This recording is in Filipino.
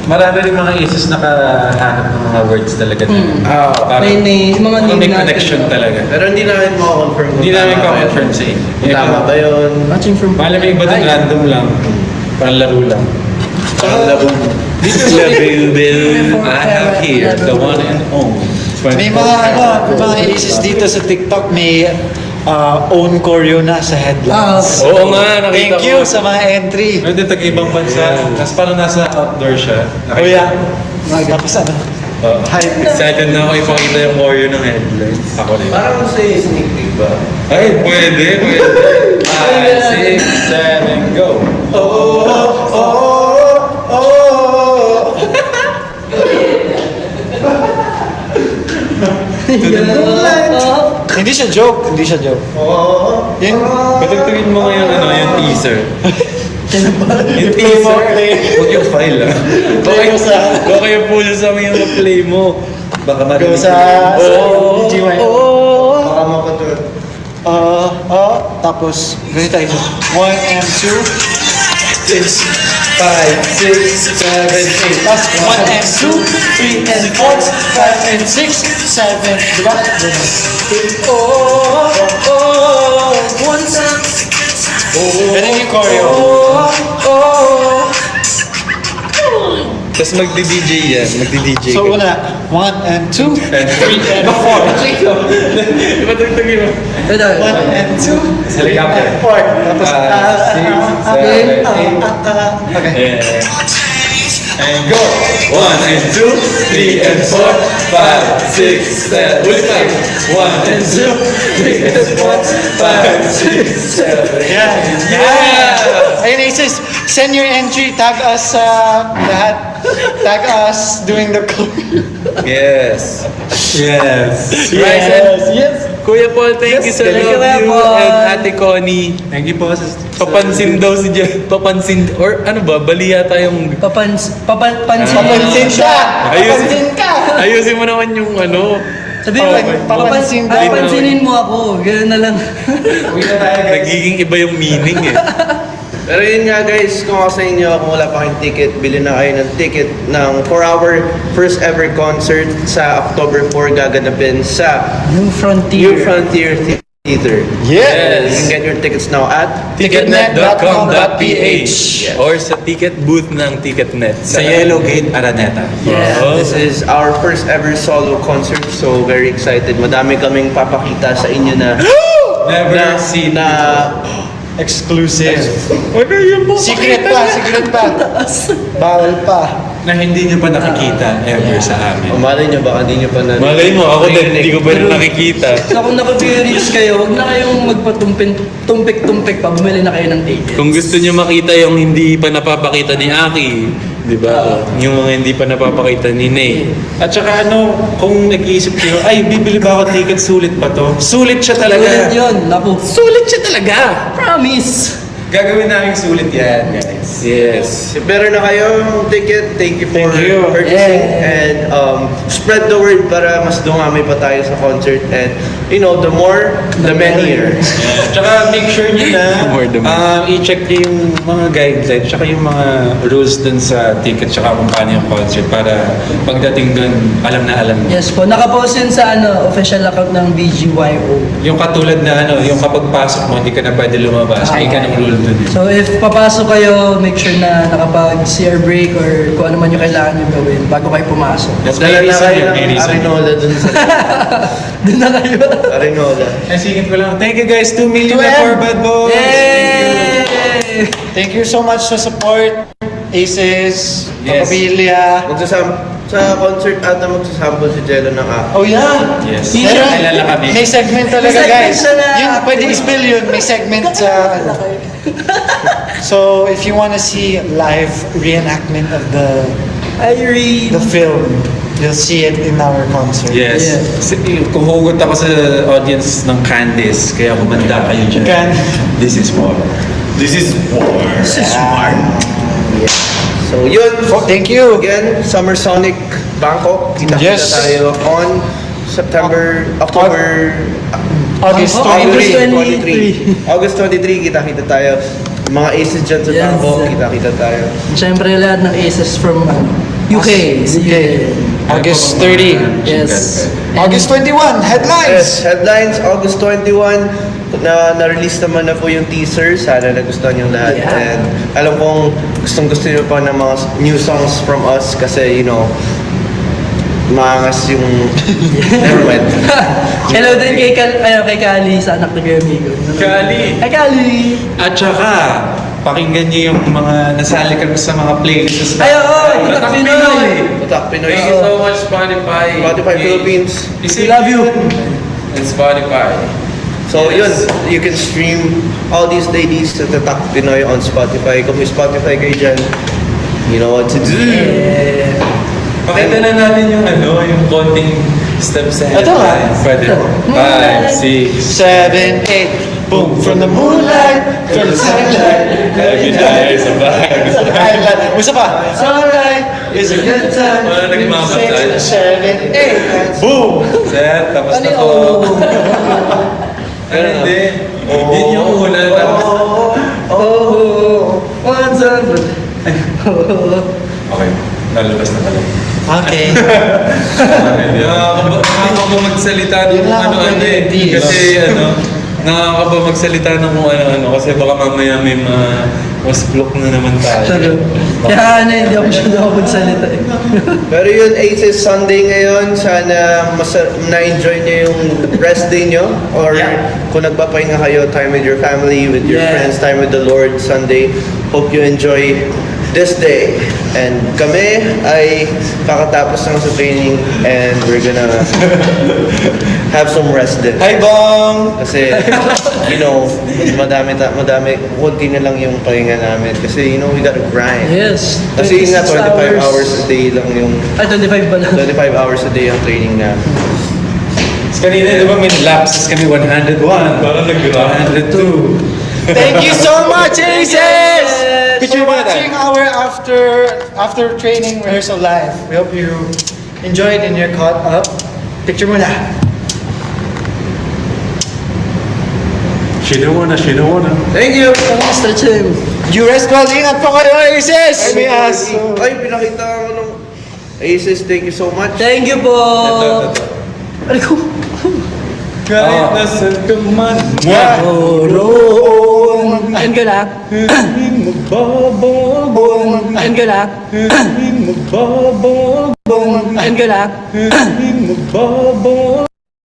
Marami rin mga aces nakahanap ng mga words talaga na May mga name may natin. connection talaga. Pero hindi namin makakonfirm. Hindi namin confirm sa inyo. Tama ba yun? Watching from... Malam yung iba din random lang. Panlaro lang. This is the I have here, the one and only. May mga mga aces dito sa TikTok, may own choreo na sa headlines. Oo nga, nakita Thank you sa mga entry. Ano din, taga-ibang bansa. Tapos parang nasa outdoor siya. Oh yeah. Tapos ano? Excited na ako ipakita yung choreo ng headlines. Ako rin. Parang sa sneak peek ba? Ay, pwede. 5, 6, 7, go! Hindi siya joke. Yun. Patugtugin mo ngayon yung teaser. Yung teaser. Huwag yung file Huwag kayo pull sa mga yung play mo. Baka Go marinig. sa BGY. Baka mapatulad. Tapos, ganito tayo. 1 and 2. 5, 6, 7, 8. Tapos 1 and 2, 3 and 4, 5 and 6, 7. Diba? Ganun yung choreo. Tapos magdi-DJ yan. Magdi-DJ So ka. una, 1 and 2, 3 and 4. Patugtugin mo. 1 and 2, Helicopter. 4. Tapos, 5, 6, 7, 8. okay. And go! 1 and 2, 3 and 4, 5, 6, 7. Ulit pa. 1 and 2, 3 and 4, 5, 6, 7. Yeah! Ayun, Aces, send your entry. Tag us lahat. Tag us doing the choreo. Yes. Yes. Kuya Paul, thank you sa thank you, love Kuya you. Paul. And Ate Connie. Thank you po sa... Papansin daw si Jen. Papansin. Or ano ba? Bali yata yung... Papansin Papansin ka! Ayusin Ayusin mo naman yung ano. Sabi mo, Papansin daw. papansinin mo ako. Gano'n na lang. Nagiging iba yung meaning eh. Pero yun nga guys, kung ako sa inyo, kung wala pa kayong ticket, bili na kayo ng ticket ng for our first ever concert sa October 4 gaganapin sa New Frontier. New Frontier Theater. Yes! You can get your tickets now at Ticketnet.com.ph or sa ticket booth ng Ticketnet. Sa Yellow Gate, Araneta. Yeah. Oh. This is our first ever solo concert, so very excited. Madami kaming papakita sa inyo na Never seen na Exclusive. Ano yung Secret pa. Bawal pa. na hindi nyo pa nakikita ever sa amin. malay nyo baka hindi nyo pa na Malay mo, ako din, hindi ko pa rin nakikita. So kung nakapirious kayo, huwag na kayong magpatumpik-tumpik pa. Bumili na kayo ng ticket. Kung gusto niyo makita yung hindi pa napapakita ni Aki, di ba? Yung mga hindi pa napapakita ni Ney. At saka ano, kung nag-iisip kayo, ay, bibili ba ako ticket, sulit ba to? Sulit siya talaga. Ulit yun. Naku. Sulit siya talaga! Promise. Gagawin namin sulit yan, guys. Yes. if better na kayong ticket, thank you for Thank you. purchasing Yeah. and spread the word para mas dumami pa tayo sa concert and you know, the more, the merrier. Tsaka make sure nyo na More the i-check nyo yung mga guidelines tsaka yung mga rules dun sa ticket tsaka kung paano yung concert para pagdating dun, alam na alam nyo. Yes po. Nakapost yun sa official account ng BGYO. Yung katulad na yung kapag pasok mo, hindi ka na pwede lumabas. May ka ng rule dun. So if papasok kayo, make sure na nakapag-CR break or kung ano man yung kailangan nyo gawin bago kayo pumasok. That's Dala na kayo may ng reason. Arinola dun sa Doon na kayo. Arinola. Ay, singit ko lang. Thank you guys, 2 million na for Bad Boys. Yay! Thank you so much sa support. Aces, Yes. Kapamilya. Sa concert ata magsasample si Jello ng act. Oh yeah. Yes. Meron. Kilala kami. May segment talaga May segment guys. siya na Yung acting. pwede i-spill yun. May segment sa So if you wanna see live reenactment of the film, you'll see it in our concert. Yes. Kumugot ako sa audience ng Candice, kaya kumanda kayo dyan. This is war. This is war. This is smart. So yun. Thank you. Again, Summer Sonic Bangkok. Kita-kita Yes. tayo on October August August 23. 23. August 23, kita-kita tayo. Mga aces dyan sa Yes. Bangkok, kita-kita tayo. Siyempre lahat ng aces from UK. August 30. Yes. August 21, headlines! Yes, headlines, August 21, na-release naman na po yung teaser. Sana nagustuhan yung lahat. Yeah. And alam kong gustong-gusto nyo pa ng mga new songs from us kasi, maangas yung... Never mind. Hello din kay Kali sa anak ni Kuya Migo. Kali! Hi Kali! At saka, pakinggan niyo yung mga nasali ka sa mga playlists. Ay, oo! Tatak Pinoy. Pinoy! Tatak Pinoy. Thank you so much, Spotify. Spotify Philippines. We love you! And Spotify. So Yes. you can stream all these ladies sa Tatak Pinoy on Spotify. Kung may Spotify kayo dyan, you know what to do. Yeah. Pakita na natin yung yung konting steps sa Ito nga. headlines. Pwede. 5, 6, 7, 8, boom, from the moonlight, from the sunlight, every night is a vibe. Highlight. Isa pa. Sunlight is a good time. Wala nagmamatay. 7, 8, boom! Set, tapos na to. Ano hindi? Yun yung una. Tapos, Once on okay, lalabas na pala. Okay. Nakakaba magsalita ng Yun lang ano-ano ang eh. pwede. Kasi nakakaba magsalita ng kung ano-ano. Kasi baka mamaya may mas block na naman tayo. Kaya hindi ako magsalita eh. Pero yun, Aces Sunday ngayon. Sana na-enjoy nyo yung rest day nyo. Or kung nagpapahinga kayo, time with your family, with your Yeah. friends, time with the Lord Sunday. Hope you enjoy this day. And kami ay kakatapos lang sa training and we're gonna have some rest din. Hi, Bong! Kasi, madami, kunti na lang yung pahinga namin. Kasi, we gotta grind. Yes. Kasi yun nga, 25 26 hours a day lang yung, Ay, 25 ba na? 25 hours a day ang training namin. Kanina, di ba may lapses kami 101? Parang nag-102. Thank you so much, Aces! Picture For mo na tayo. watching our after training rehearsal live. We hope you enjoyed and you're caught up. Picture mo na. She don't wanna. Thank you! Mr. Chim. You rest well. Ingat po kayo, Aces! May aso. Ay, pinakita ako nung Aces, thank you so much. Thank you po! Ay ko. Kahit nasan ka man. Roon. Ayan ka na. Magbabago. Ayan ka na. Magbabago. Ayan ka na. Magbabago.